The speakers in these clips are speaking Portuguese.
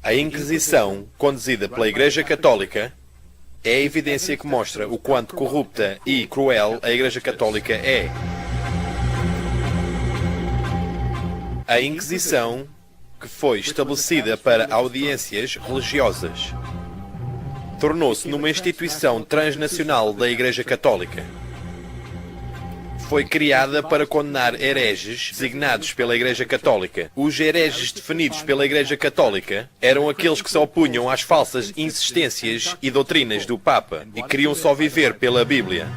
A Inquisição, conduzida pela Igreja Católica, é a evidência que mostra o quanto corrupta e cruel a Igreja Católica é. A Inquisição, que foi estabelecida para audiências religiosas, tornou-se numa instituição transnacional da Igreja Católica. Foi criada para condenar hereges designados pela Igreja Católica. Os hereges definidos pela Igreja Católica eram aqueles que se opunham às falsas insistências e doutrinas do Papa e queriam só viver pela Bíblia.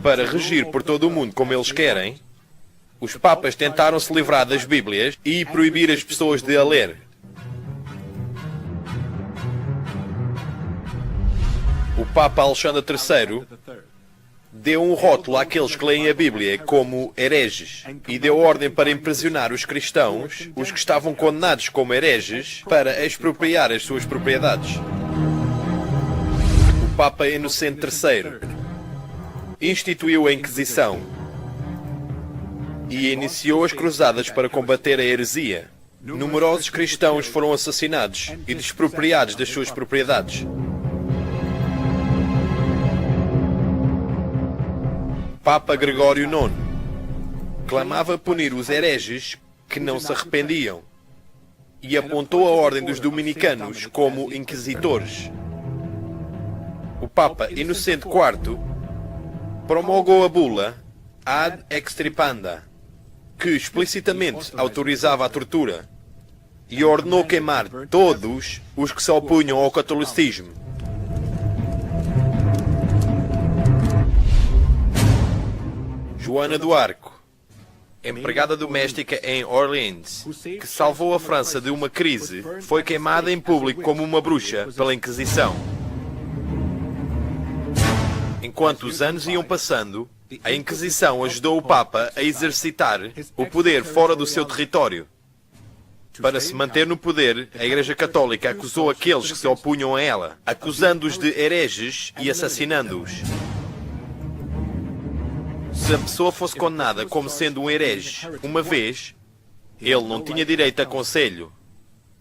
Para regir por todo o mundo como eles querem, os Papas tentaram se livrar das Bíblias e proibir as pessoas de a ler. O Papa Alexandre III deu um rótulo àqueles que leem a Bíblia como hereges e deu ordem para imprisionar os cristãos, os que estavam condenados como hereges, para expropriar as suas propriedades. O Papa Inocente III instituiu a Inquisição e iniciou as cruzadas para combater a heresia. Numerosos cristãos foram assassinados e despropriados das suas propriedades. Papa Gregório IX clamava punir os hereges que não se arrependiam e apontou a ordem dos dominicanos como inquisitores. O Papa Inocente IV promulgou a bula Ad Extirpanda, que explicitamente autorizava a tortura e ordenou queimar todos os que se opunham ao catolicismo. Joana do Arco, empregada doméstica em Orleans, que salvou a França de uma crise, foi queimada em público como uma bruxa pela Inquisição. Enquanto os anos iam passando, a Inquisição ajudou o Papa a exercitar o poder fora do seu território. Para se manter no poder, a Igreja Católica acusou aqueles que se opunham a ela, acusando-os de hereges e assassinando-os. Se a pessoa fosse condenada como sendo um herege uma vez, ele não tinha direito a conselho.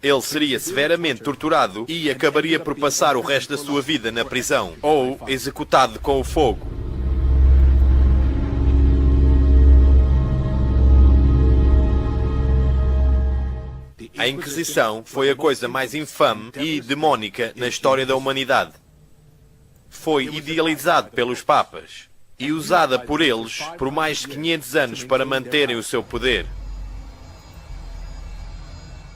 Ele seria severamente torturado e acabaria por passar o resto da sua vida na prisão ou executado com o fogo. A Inquisição foi a coisa mais infame e demónica na história da humanidade. Foi idealizado pelos papas e usada por eles por mais de 500 anos para manterem o seu poder.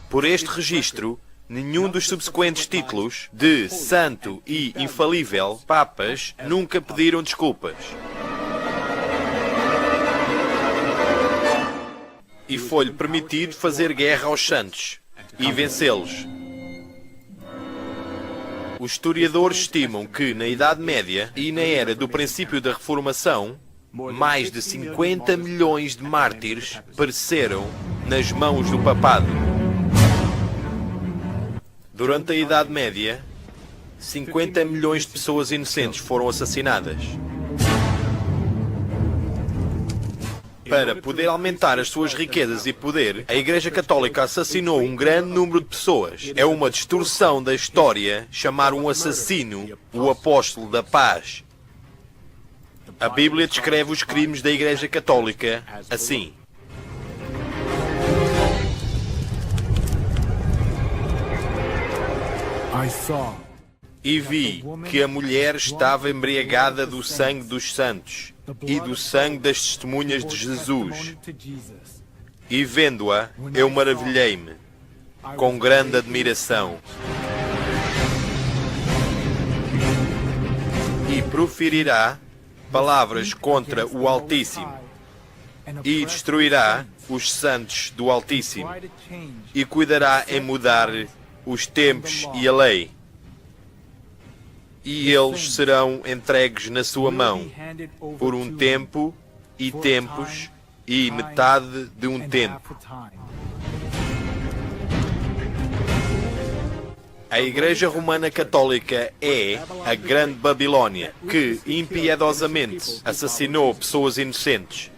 Por este registro, nenhum dos subsequentes títulos de santo e infalível papas nunca pediram desculpas. E foi-lhe permitido fazer guerra aos santos e vencê-los. Os historiadores estimam que, na Idade Média e na era do princípio da Reformação, mais de 50 milhões de mártires pereceram nas mãos do papado. Durante a Idade Média, 50 milhões de pessoas inocentes foram assassinadas. Para poder aumentar as suas riquezas e poder, a Igreja Católica assassinou um grande número de pessoas. É uma distorção da história chamar um assassino o apóstolo da paz. A Bíblia descreve os crimes da Igreja Católica assim. E vi que a mulher estava embriagada do sangue dos santos e do sangue das testemunhas de Jesus. E vendo-a, eu maravilhei-me, com grande admiração. E proferirá palavras contra o Altíssimo, e destruirá os santos do Altíssimo, e cuidará em mudar os tempos e a lei. E eles serão entregues na sua mão, por um tempo e tempos e metade de um tempo. A Igreja Romana Católica é a Grande Babilónia, que impiedosamente assassinou pessoas inocentes.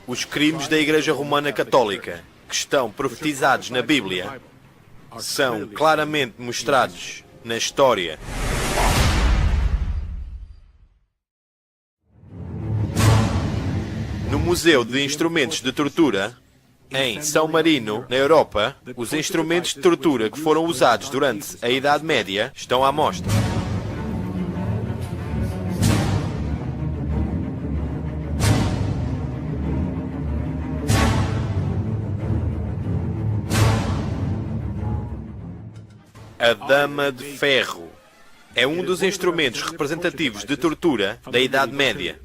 Os crimes da Igreja Romana Católica, que estão profetizados na Bíblia, são claramente mostrados na história. No Museu de Instrumentos de Tortura, em São Marino, na Europa, os instrumentos de tortura que foram usados durante a Idade Média estão à mostra. A Dama de Ferro é um dos instrumentos representativos de tortura da Idade Média.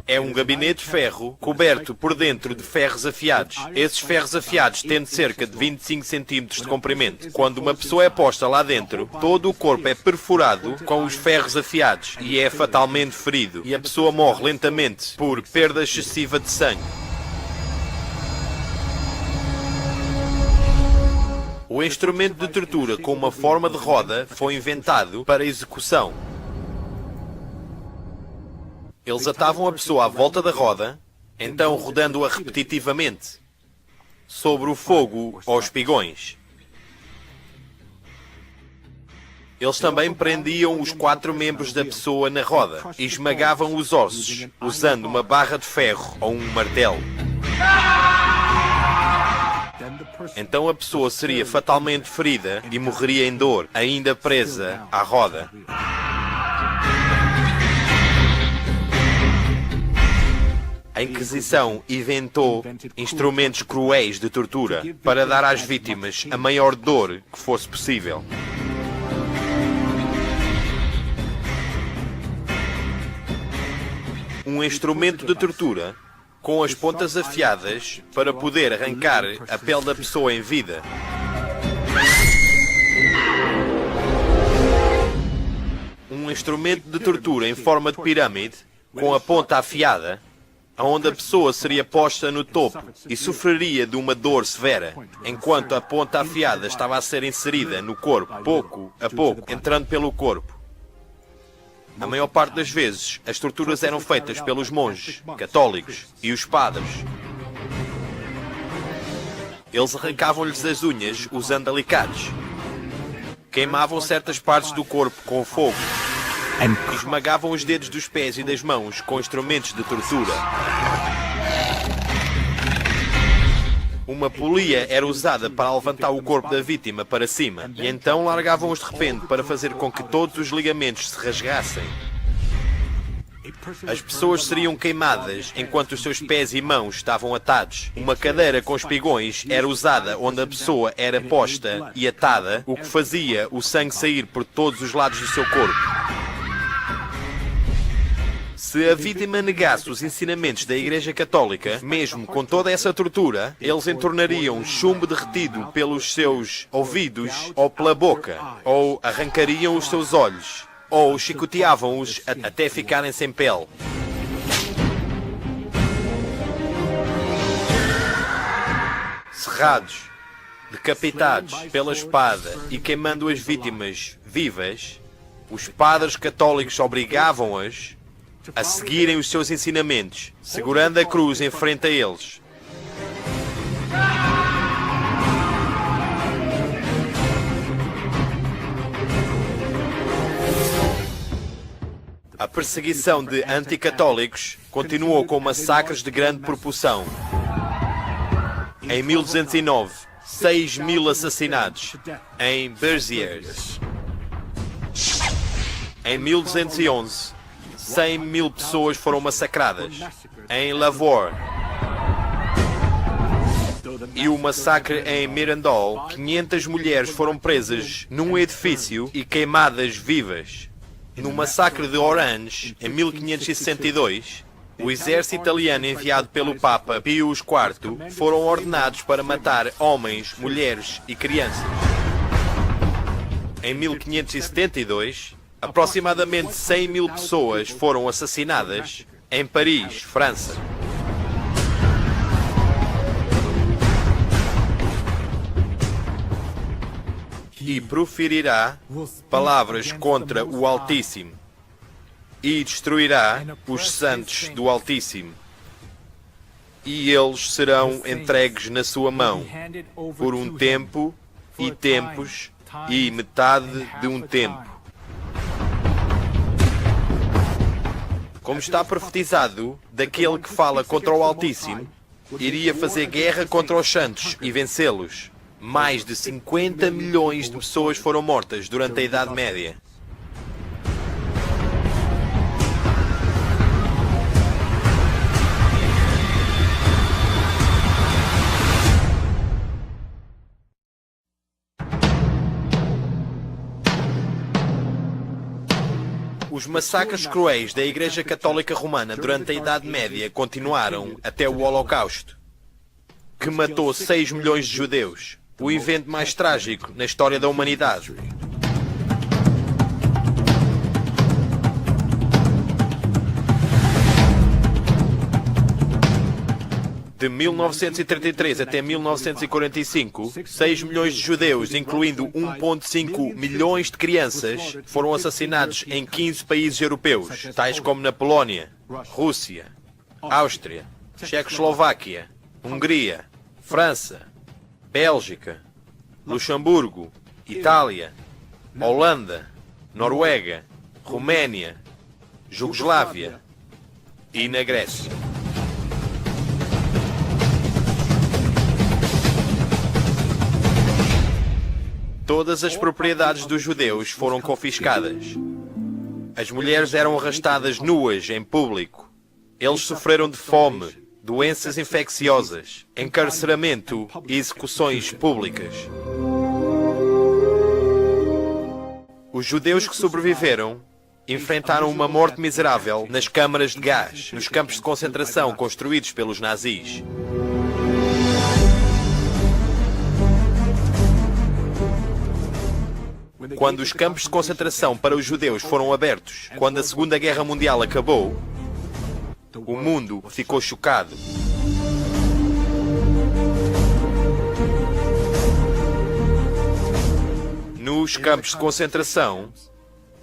É um gabinete de ferro coberto por dentro de ferros afiados. Esses ferros afiados têm cerca de 25 centímetros de comprimento. Quando uma pessoa é posta lá dentro, todo o corpo é perfurado com os ferros afiados e é fatalmente ferido. E a pessoa morre lentamente por perda excessiva de sangue. O instrumento de tortura com uma forma de roda foi inventado para execução. Eles atavam a pessoa à volta da roda, então rodando-a repetitivamente, sobre o fogo ou espigões. Eles também prendiam os 4 membros da pessoa na roda e esmagavam os ossos, usando uma barra de ferro ou um martelo. Então a pessoa seria fatalmente ferida e morreria em dor, ainda presa à roda. A Inquisição inventou instrumentos cruéis de tortura para dar às vítimas a maior dor que fosse possível. Um instrumento de tortura com as pontas afiadas para poder arrancar a pele da pessoa em vida. Um instrumento de tortura em forma de pirâmide com a ponta afiada, onde a pessoa seria posta no topo e sofreria de uma dor severa, enquanto a ponta afiada estava a ser inserida no corpo, pouco a pouco, entrando pelo corpo. A maior parte das vezes, as torturas eram feitas pelos monges, católicos e os padres. Eles arrancavam-lhes as unhas usando alicates. Queimavam certas partes do corpo com fogo. Esmagavam os dedos dos pés e das mãos com instrumentos de tortura. Uma polia era usada para levantar o corpo da vítima para cima, e então largavam-os de repente para fazer com que todos os ligamentos se rasgassem. As pessoas seriam queimadas enquanto os seus pés e mãos estavam atados. Uma cadeira com espigões era usada onde a pessoa era posta e atada, o que fazia o sangue sair por todos os lados do seu corpo. Se a vítima negasse os ensinamentos da Igreja Católica, mesmo com toda essa tortura, eles entornariam chumbo derretido pelos seus ouvidos ou pela boca, ou arrancariam os seus olhos, ou chicoteavam-os até ficarem sem pele. Serrados, decapitados pela espada e queimando as vítimas vivas, os padres católicos obrigavam-as a seguirem os seus ensinamentos, segurando a cruz em frente a eles. A perseguição de anticatólicos continuou com massacres de grande proporção. Em 1209, 6.000 assassinados em Béziers. Em 1211, 100.000 pessoas foram massacradas em Lavore. E o massacre em Mirandol, 500 mulheres foram presas num edifício e queimadas vivas. No massacre de Orange, em 1562, o exército italiano enviado pelo Papa Pio IV foram ordenados para matar homens, mulheres e crianças. Em 1572, aproximadamente 100.000 pessoas foram assassinadas em Paris, França. E proferirá palavras contra o Altíssimo e destruirá os santos do Altíssimo. e eles serão entregues na sua mão por um tempo e tempos e metade de um tempo. Como está profetizado, daquele que fala contra o Altíssimo, iria fazer guerra contra os santos e vencê-los. Mais de 50 milhões de pessoas foram mortas durante a Idade Média. Os massacres cruéis da Igreja Católica Romana durante a Idade Média continuaram até o Holocausto, que matou 6 milhões de judeus, o evento mais trágico na história da humanidade. De 1933 até 1945, 6 milhões de judeus, incluindo 1,5 milhões de crianças, foram assassinados em 15 países europeus, tais como na Polónia, Rússia, Áustria, Checoslováquia, Hungria, França, Bélgica, Luxemburgo, Itália, Holanda, Noruega, Roménia, Jugoslávia e na Grécia. Todas as propriedades dos judeus foram confiscadas. As mulheres eram arrastadas nuas em público. Eles sofreram de fome, doenças infecciosas, encarceramento e execuções públicas. Os judeus que sobreviveram enfrentaram uma morte miserável nas câmaras de gás, nos campos de concentração construídos pelos nazis. Quando os campos de concentração para os judeus foram abertos, quando a Segunda Guerra Mundial acabou, o mundo ficou chocado. Nos campos de concentração,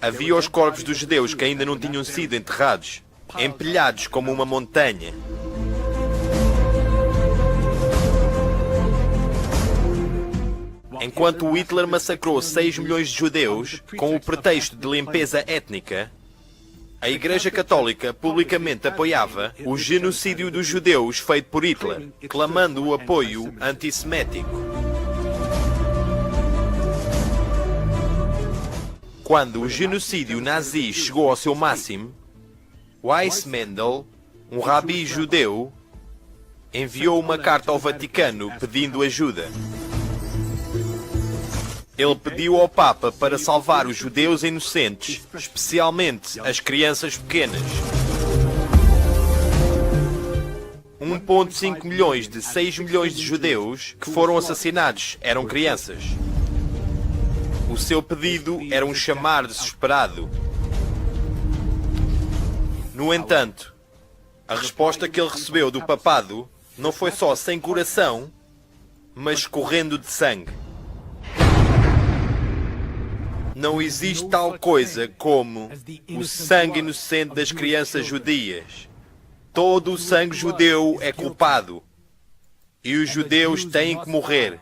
havia os corpos dos judeus que ainda não tinham sido enterrados, empilhados como uma montanha. Enquanto Hitler massacrou 6 milhões de judeus com o pretexto de limpeza étnica, a Igreja Católica publicamente apoiava o genocídio dos judeus feito por Hitler, clamando o apoio antissemético. Quando o genocídio nazi chegou ao seu máximo, Weiss Mendel, um rabi judeu, enviou uma carta ao Vaticano pedindo ajuda. Ele pediu ao Papa para salvar os judeus inocentes, especialmente as crianças pequenas. 1,5 milhões de 6 milhões de judeus que foram assassinados eram crianças. O seu pedido era um chamar desesperado. No entanto, a resposta que ele recebeu do papado não foi só sem coração, mas escorrendo de sangue. Não existe tal coisa como o sangue inocente das crianças judias. Todo o sangue judeu é culpado. E os judeus têm que morrer.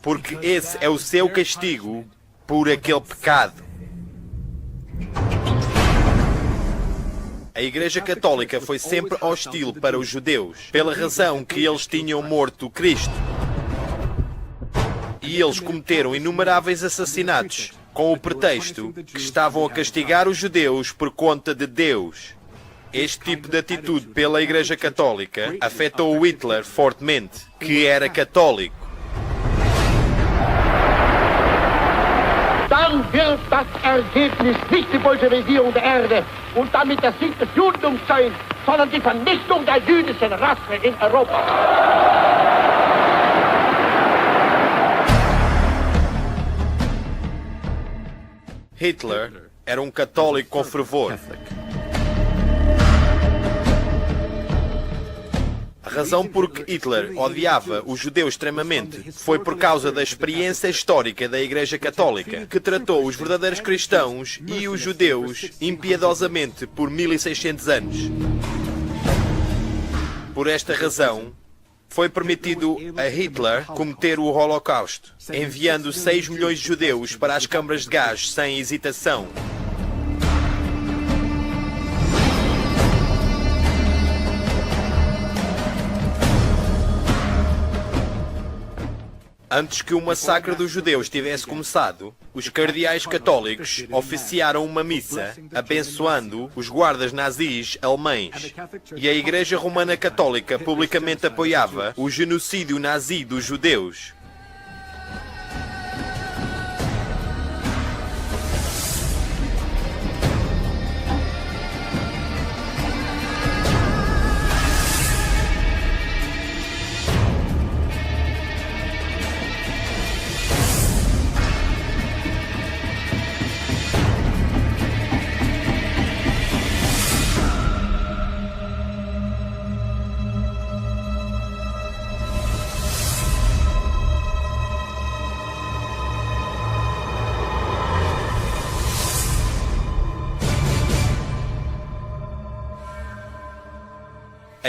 Porque esse é o seu castigo por aquele pecado. A Igreja Católica foi sempre hostil para os judeus, pela razão que eles tinham morto Cristo. E eles cometeram inumeráveis assassinatos, com o pretexto que estavam a castigar os judeus por conta de Deus. Este tipo de atitude pela Igreja Católica afetou Hitler fortemente, que era católico. Dann wird das Ergebnis nicht die Bolschewisierung der Erde und damit der Sieg des Judentums sein, sondern die Vernichtung der jüdischen Rasse in Europa. Hitler era um católico com fervor. A razão por que Hitler odiava os judeus extremamente foi por causa da experiência histórica da Igreja Católica, que tratou os verdadeiros cristãos e os judeus impiedosamente por 1600 anos. Por esta razão, foi permitido a Hitler cometer o Holocausto, enviando 6 milhões de judeus para as câmaras de gás sem hesitação. Antes que o massacre dos judeus tivesse começado, os cardeais católicos oficiaram uma missa abençoando os guardas nazis alemães. E a Igreja Romana Católica publicamente apoiava o genocídio nazi dos judeus.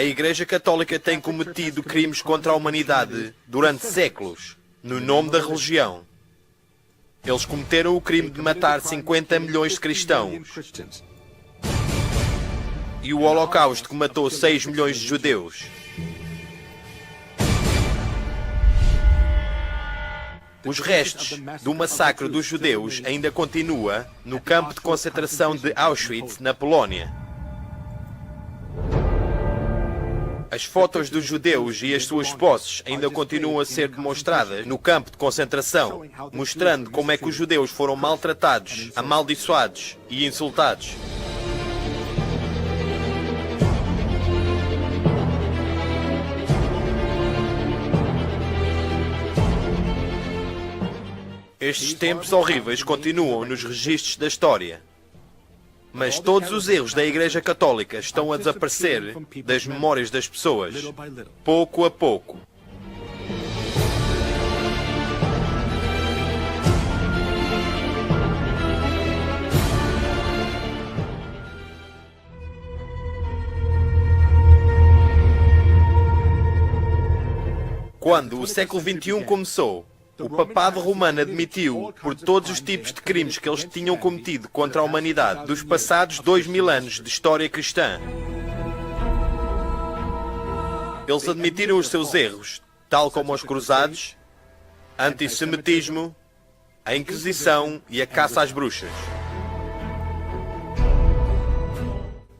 A Igreja Católica tem cometido crimes contra a humanidade durante séculos, no nome da religião. Eles cometeram o crime de matar 50 milhões de cristãos. E o Holocausto que matou 6 milhões de judeus. Os restos do massacre dos judeus ainda continua no campo de concentração de Auschwitz, na Polónia. As fotos dos judeus e as suas posses ainda continuam a ser demonstradas no campo de concentração, mostrando como é que os judeus foram maltratados, amaldiçoados e insultados. Estes tempos horríveis continuam nos registros da história. Mas todos os erros da Igreja Católica estão a desaparecer das memórias das pessoas, pouco a pouco. Quando o século XXI começou, o Papado Romano admitiu por todos os tipos de crimes que eles tinham cometido contra a humanidade dos passados 2000 anos de história cristã. Eles admitiram os seus erros, tal como os cruzados, antissemitismo, a Inquisição e a caça às bruxas.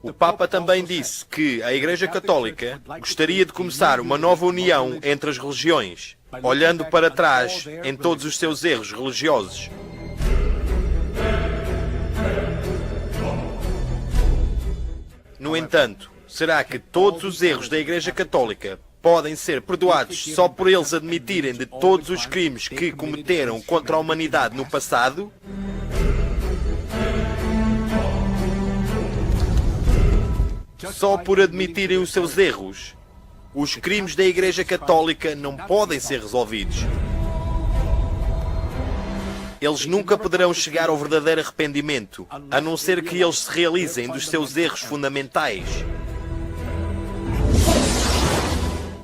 O Papa também disse que a Igreja Católica gostaria de começar uma nova união entre as religiões, olhando para trás em todos os seus erros religiosos. No entanto, será que todos os erros da Igreja Católica podem ser perdoados só por eles admitirem de todos os crimes que cometeram contra a humanidade no passado? Só por admitirem os seus erros, os crimes da Igreja Católica não podem ser resolvidos. Eles nunca poderão chegar ao verdadeiro arrependimento, a não ser que eles se realizem dos seus erros fundamentais.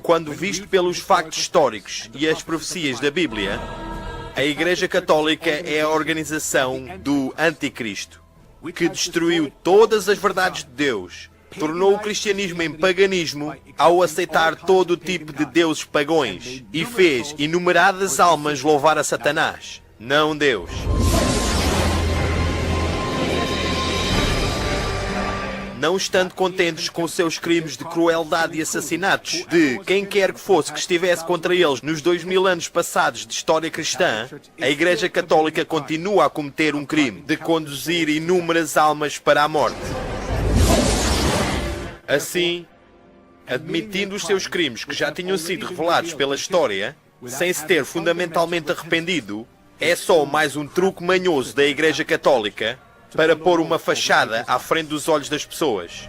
Quando visto pelos factos históricos e as profecias da Bíblia, a Igreja Católica é a organização do Anticristo, que destruiu todas as verdades de Deus, tornou o cristianismo em paganismo ao aceitar todo o tipo de deuses pagões e fez inumeradas almas louvar a Satanás, não Deus. Não estando contentes com seus crimes de crueldade e assassinatos de quem quer que fosse que estivesse contra eles nos 2000 anos passados de história cristã, a Igreja Católica continua a cometer um crime de conduzir inúmeras almas para a morte. Assim, admitindo os seus crimes que já tinham sido revelados pela história, sem se ter fundamentalmente arrependido, é só mais um truque manhoso da Igreja Católica para pôr uma fachada à frente dos olhos das pessoas.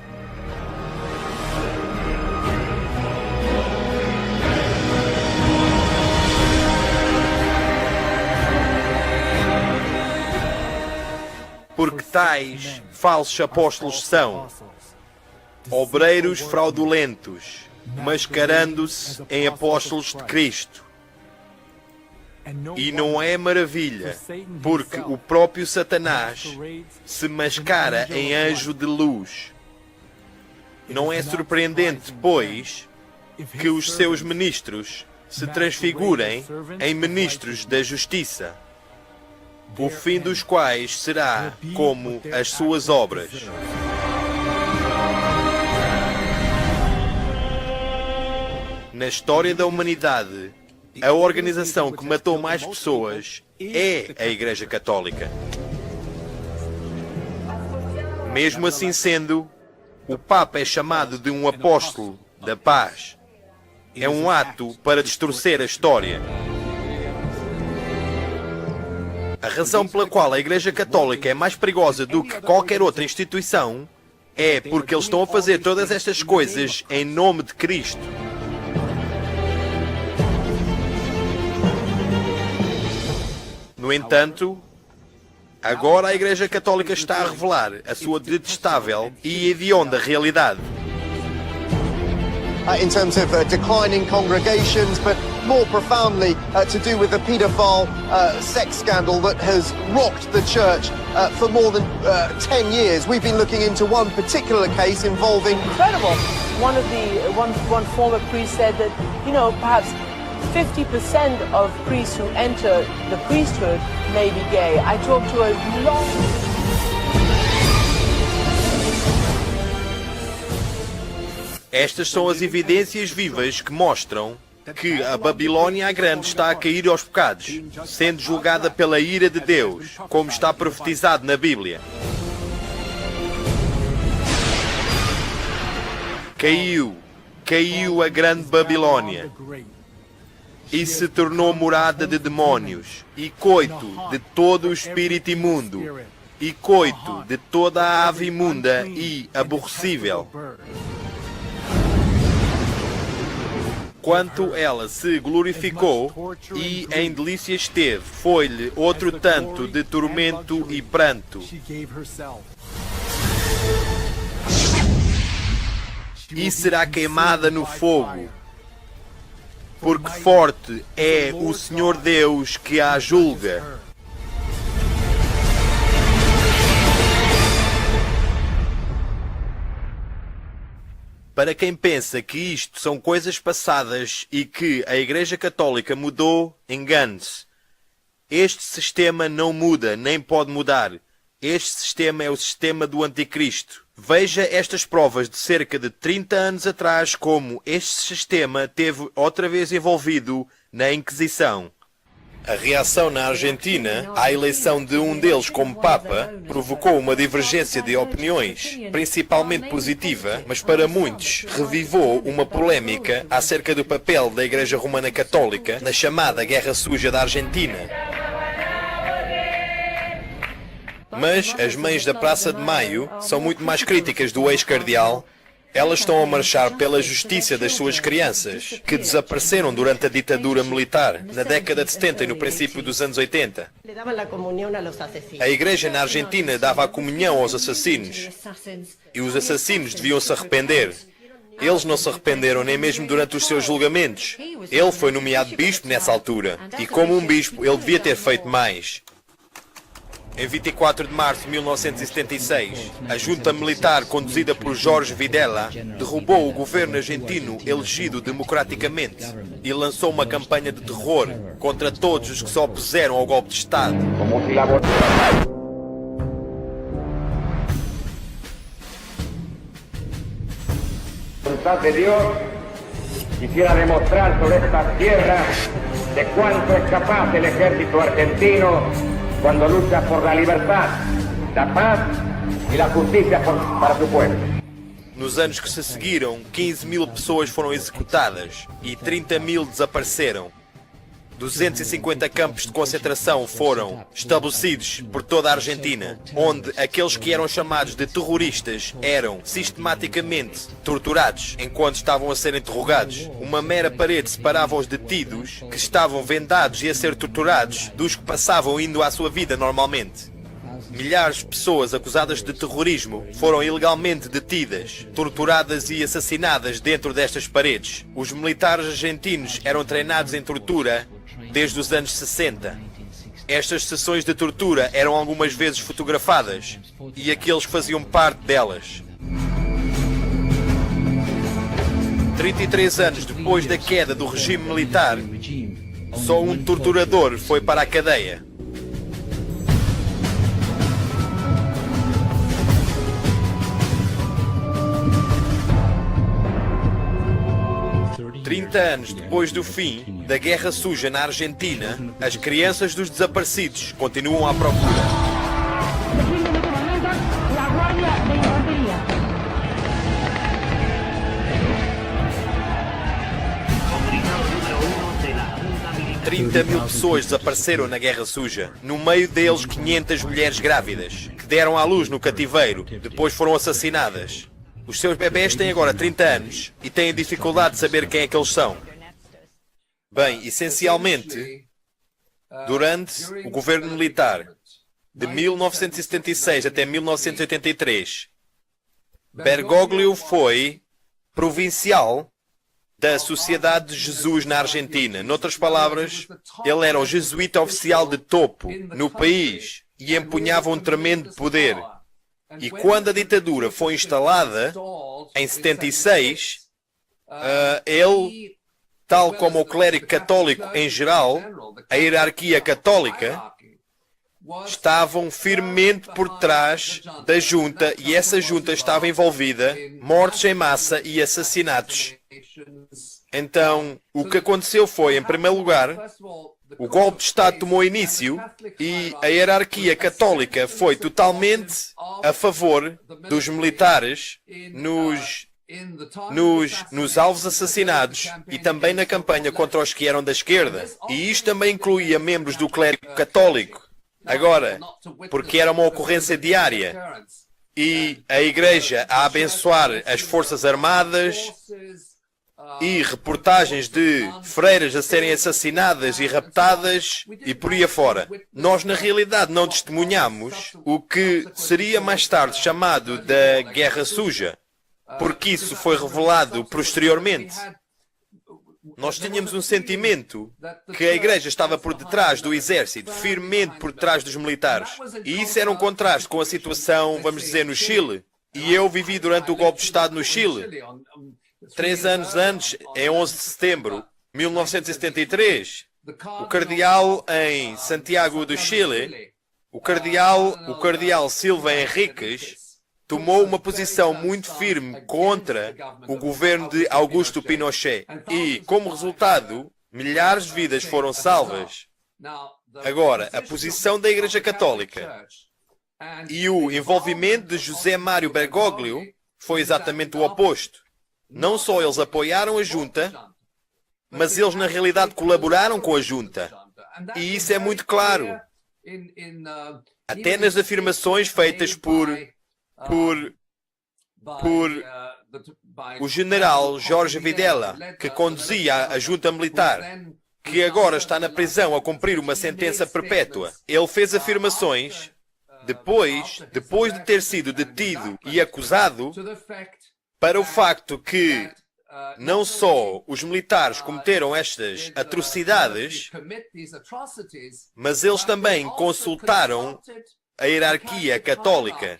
Porque tais falsos apóstolos são obreiros fraudulentos, mascarando-se em apóstolos de Cristo. E não é maravilha, porque o próprio Satanás se mascara em anjo de luz. Não é surpreendente, pois, que os seus ministros se transfigurem em ministros da justiça, o fim dos quais será como as suas obras. Na história da humanidade, a organização que matou mais pessoas é a Igreja Católica. Mesmo assim sendo, o Papa é chamado de um apóstolo da paz. É um ato para distorcer a história. A razão pela qual a Igreja Católica é mais perigosa do que qualquer outra instituição é porque eles estão a fazer todas estas coisas em nome de Cristo. No entanto, agora a Igreja Católica está a revelar a sua detestável e hedionda realidade. In terms of declining congregations, but more profoundly to do with the paedophile sex scandal that has rocked the church for more than 10 years. We've been looking into one particular case involving... Incredible. One former priest said that, perhaps 50% of priests who enter the priesthood may be gay. I talked to a long... Estas são as evidências vivas que mostram que a Babilónia a Grande está a cair aos pecados, sendo julgada pela ira de Deus, como está profetizado na Bíblia. Caiu a Grande Babilónia e se tornou morada de demónios e coito de todo o espírito imundo e coito de toda a ave imunda e aborrecível. Quanto ela se glorificou e em delícia esteve, foi-lhe outro tanto de tormento e pranto. E será queimada no fogo, porque forte é o Senhor Deus que a julga. Para quem pensa que isto são coisas passadas e que a Igreja Católica mudou, engane-se. Este sistema não muda, nem pode mudar. Este sistema é o sistema do Anticristo. Veja estas provas de cerca de 30 anos atrás como este sistema teve outra vez envolvido na Inquisição. A reação na Argentina à eleição de um deles como Papa provocou uma divergência de opiniões, principalmente positiva, mas para muitos revivou uma polémica acerca do papel da Igreja Romana Católica na chamada Guerra Suja da Argentina. Mas as mães da Praça de Maio são muito mais críticas do ex-cardeal. Elas estão a marchar pela justiça das suas crianças, que desapareceram durante a ditadura militar, na década de 70 e no princípio dos anos 80. A igreja na Argentina dava a comunhão aos assassinos, e os assassinos deviam se arrepender. Eles não se arrependeram nem mesmo durante os seus julgamentos. Ele foi nomeado bispo nessa altura, e como um bispo ele devia ter feito mais. Em 24 de março de 1976, a junta militar conduzida por Jorge Videla derrubou o governo argentino elegido democraticamente e lançou uma campanha de terror contra todos os que se opuseram ao golpe de Estado. De Dios, quisiera demostrar sobre esta tierra de cuánto es capaz el ejército argentino cuando lucha por la libertad, la paz y la justicia para su pueblo. Nos anos que se seguiram, 15.000 pessoas foram executadas e 30.000 desapareceram. 250 campos de concentração foram estabelecidos por toda a Argentina, onde aqueles que eram chamados de terroristas eram sistematicamente torturados enquanto estavam a ser interrogados. Uma mera parede separava os detidos que estavam vendados e a ser torturados dos que passavam indo à sua vida normalmente. Milhares de pessoas acusadas de terrorismo foram ilegalmente detidas, torturadas e assassinadas dentro destas paredes. Os militares argentinos eram treinados em tortura desde os anos 60. Estas sessões de tortura eram algumas vezes fotografadas e aqueles que faziam parte delas. 33 anos depois da queda do regime militar, só um torturador foi para a cadeia. Trinta anos depois do fim da Guerra Suja na Argentina, as crianças dos desaparecidos continuam à procura. Trinta mil pessoas desapareceram na Guerra Suja, no meio deles 500 mulheres grávidas, que deram à luz no cativeiro, depois foram assassinadas. Os seus bebés têm agora 30 anos e têm dificuldade de saber quem é que eles são. Bem, essencialmente, durante o governo militar, de 1976 até 1983, Bergoglio foi provincial da Sociedade de Jesus na Argentina. Noutras palavras, ele era o jesuíta oficial de topo no país e empunhava um tremendo poder. E quando a ditadura foi instalada, em 76, ele, tal como o clérigo católico em geral, a hierarquia católica, estavam firmemente por trás da junta, e essa junta estava envolvida em mortes em massa e assassinatos. Então, o que aconteceu foi, em primeiro lugar, o golpe de Estado tomou início e a hierarquia católica foi totalmente a favor dos militares nos alvos assassinados e também na campanha contra os que eram da esquerda. E isto também incluía membros do clérigo católico. Agora, porque era uma ocorrência diária e a Igreja a abençoar as Forças Armadas e reportagens de freiras a serem assassinadas e raptadas e por aí afora. Nós, na realidade, não testemunhamos o que seria mais tarde chamado da Guerra Suja, porque isso foi revelado posteriormente. Nós tínhamos um sentimento que a Igreja estava por detrás do exército, firmemente por detrás dos militares. E isso era um contraste com a situação, vamos dizer, no Chile. E eu vivi durante o golpe de Estado no Chile. 3 anos antes, em 11 de setembro de 1973, o cardeal em Santiago do Chile, o cardeal Silva Henriques, tomou uma posição muito firme contra o governo de Augusto Pinochet. E, como resultado, milhares de vidas foram salvas. Agora, a posição da Igreja Católica e o envolvimento de José Mário Bergoglio foi exatamente o oposto. Não só eles apoiaram a junta, mas eles na realidade colaboraram com a junta. E isso é muito claro. Até nas afirmações feitas por o general Jorge Videla, que conduzia a junta militar, que agora está na prisão a cumprir uma sentença perpétua. Ele fez afirmações depois de ter sido detido e acusado para o facto que não só os militares cometeram estas atrocidades, mas eles também consultaram a hierarquia católica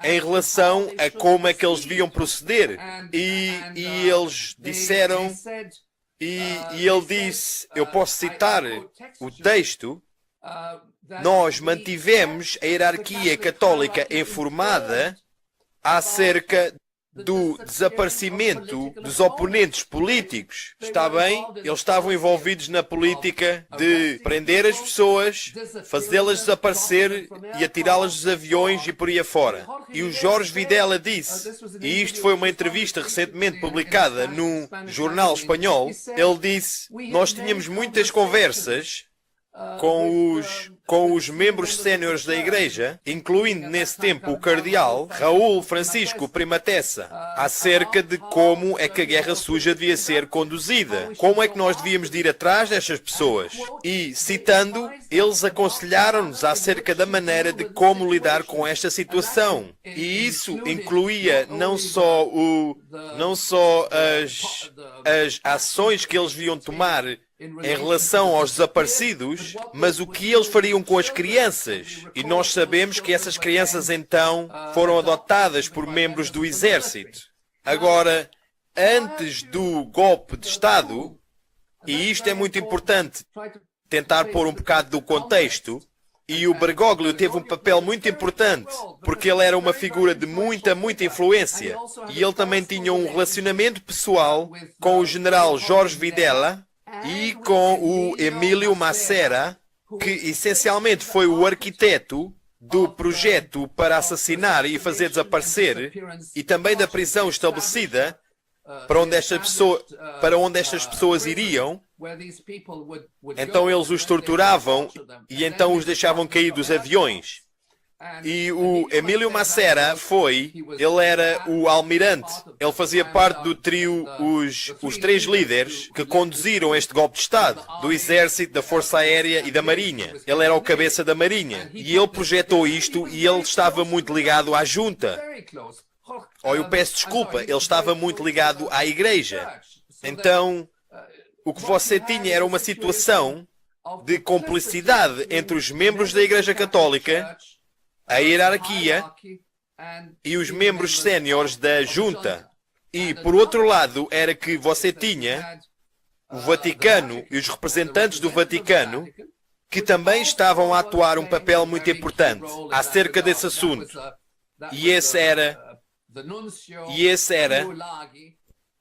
em relação a como é que eles deviam proceder. E eles disseram, e ele disse, eu posso citar o texto, nós mantivemos a hierarquia católica informada acerca do desaparecimento dos oponentes políticos. Está bem? Eles estavam envolvidos na política de prender as pessoas, fazê-las desaparecer e atirá-las dos aviões e por aí afora. E o Jorge Videla disse, e isto foi uma entrevista recentemente publicada num jornal espanhol, ele disse, nós tínhamos muitas conversas com os membros séniores da Igreja, incluindo nesse tempo o cardeal Raul Francisco Primatessa, acerca de como é que a guerra suja devia ser conduzida, como é que nós devíamos de ir atrás destas pessoas. E, citando, eles aconselharam-nos acerca da maneira de como lidar com esta situação. E isso incluía não só as ações que eles deviam tomar em relação aos desaparecidos, mas o que eles fariam com as crianças. E nós sabemos que essas crianças então foram adotadas por membros do exército. Agora, antes do golpe de Estado, e isto é muito importante, tentar pôr um bocado do contexto, e o Bergoglio teve um papel muito importante, porque ele era uma figura de muita influência, e ele também tinha um relacionamento pessoal com o general Jorge Videla e com o Emílio Massera, que essencialmente foi o arquiteto do projeto para assassinar e fazer desaparecer, e também da prisão estabelecida para onde estas pessoas iriam. Então eles os torturavam e então os deixavam cair dos aviões. E o Emílio Massera ele era o almirante. Ele fazia parte do trio, os três líderes que conduziram este golpe de Estado, do Exército, da Força Aérea e da Marinha. Ele era o cabeça da Marinha. E ele projetou isto e ele estava muito ligado à junta. Eu peço desculpa, ele estava muito ligado à Igreja. Então, o que você tinha era uma situação de cumplicidade entre os membros da Igreja Católica, a hierarquia e os membros séniores da junta. E, por outro lado, era que você tinha o Vaticano e os representantes do Vaticano que também estavam a atuar um papel muito importante acerca desse assunto. E esse era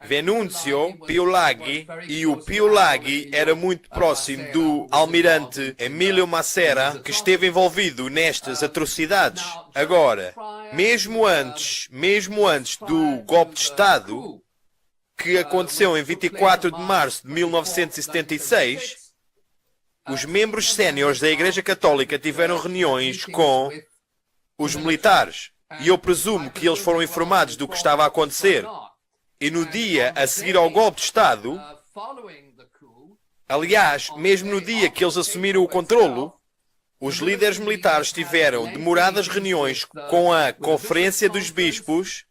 Venâncio Pio Laghi, e o Pio Laghi era muito próximo do almirante Emílio Massera, que esteve envolvido nestas atrocidades. Agora, mesmo antes do golpe de Estado, que aconteceu em 24 de março de 1976, os membros séniores da Igreja Católica tiveram reuniões com os militares, e eu presumo que eles foram informados do que estava a acontecer. E no dia a seguir ao golpe de Estado, aliás, mesmo no dia que eles assumiram o controlo, os líderes militares tiveram demoradas reuniões com a Conferência dos Bispos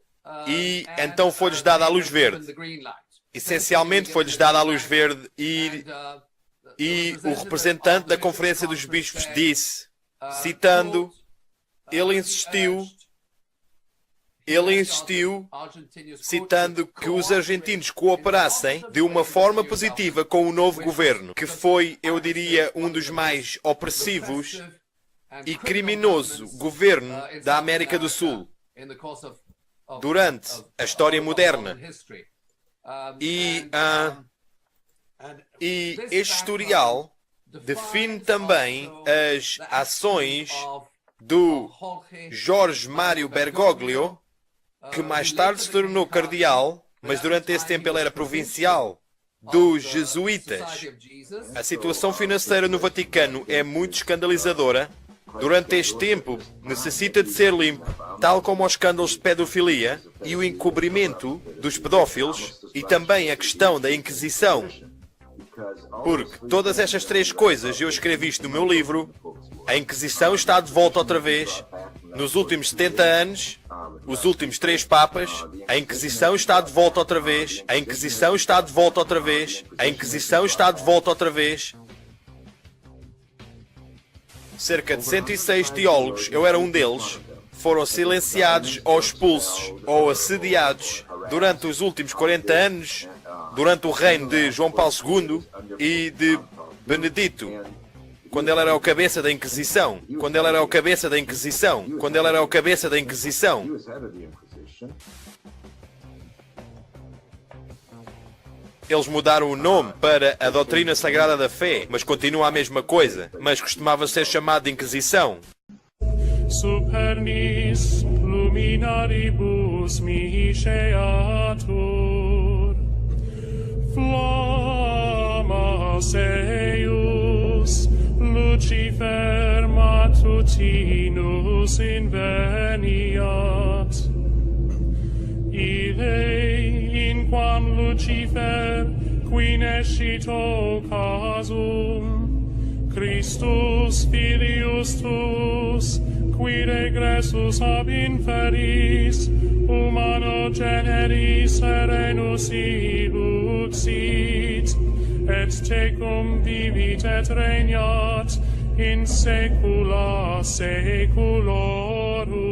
e então foi-lhes dada a luz verde. Essencialmente foi-lhes dada a luz verde e o representante da Conferência dos Bispos disse, citando, ele insistiu, citando que os argentinos cooperassem de uma forma positiva com o novo governo, que foi, eu diria, um dos mais opressivos e criminoso governo da América do Sul durante a história moderna. E este historial define também as ações do Jorge Mário Bergoglio, que mais tarde se tornou cardeal, mas durante esse tempo ele era provincial, dos jesuítas. A situação financeira no Vaticano é muito escandalizadora. Durante este tempo, necessita de ser limpo, tal como os escândalos de pedofilia e o encobrimento dos pedófilos, e também a questão da Inquisição. Porque todas estas três coisas, eu escrevi isto no meu livro, a Inquisição está de volta outra vez. Nos últimos 70 anos, os últimos 3 papas, a Inquisição está de volta outra vez, a Inquisição está de volta outra vez, a Inquisição está de volta outra vez. Cerca de 106 teólogos, eu era um deles, foram silenciados ou expulsos ou assediados durante os últimos 40 anos, durante o reino de João Paulo II e de Benedito, quando ele era o cabeça da Inquisição, Eles mudaram o nome para a Doutrina Sagrada da Fé, mas continua a mesma coisa, mas costumava ser chamado de Inquisição. Supernis luminaribus misceatur, flammas eius Lucifer matutinus inveniat. Ille in quam Lucifer qui nescito casum, Christus filius tuus, qui regressus ab inferis, humano generis serenus iluxit, et tecum vivit et regnat in saecula saeculorum.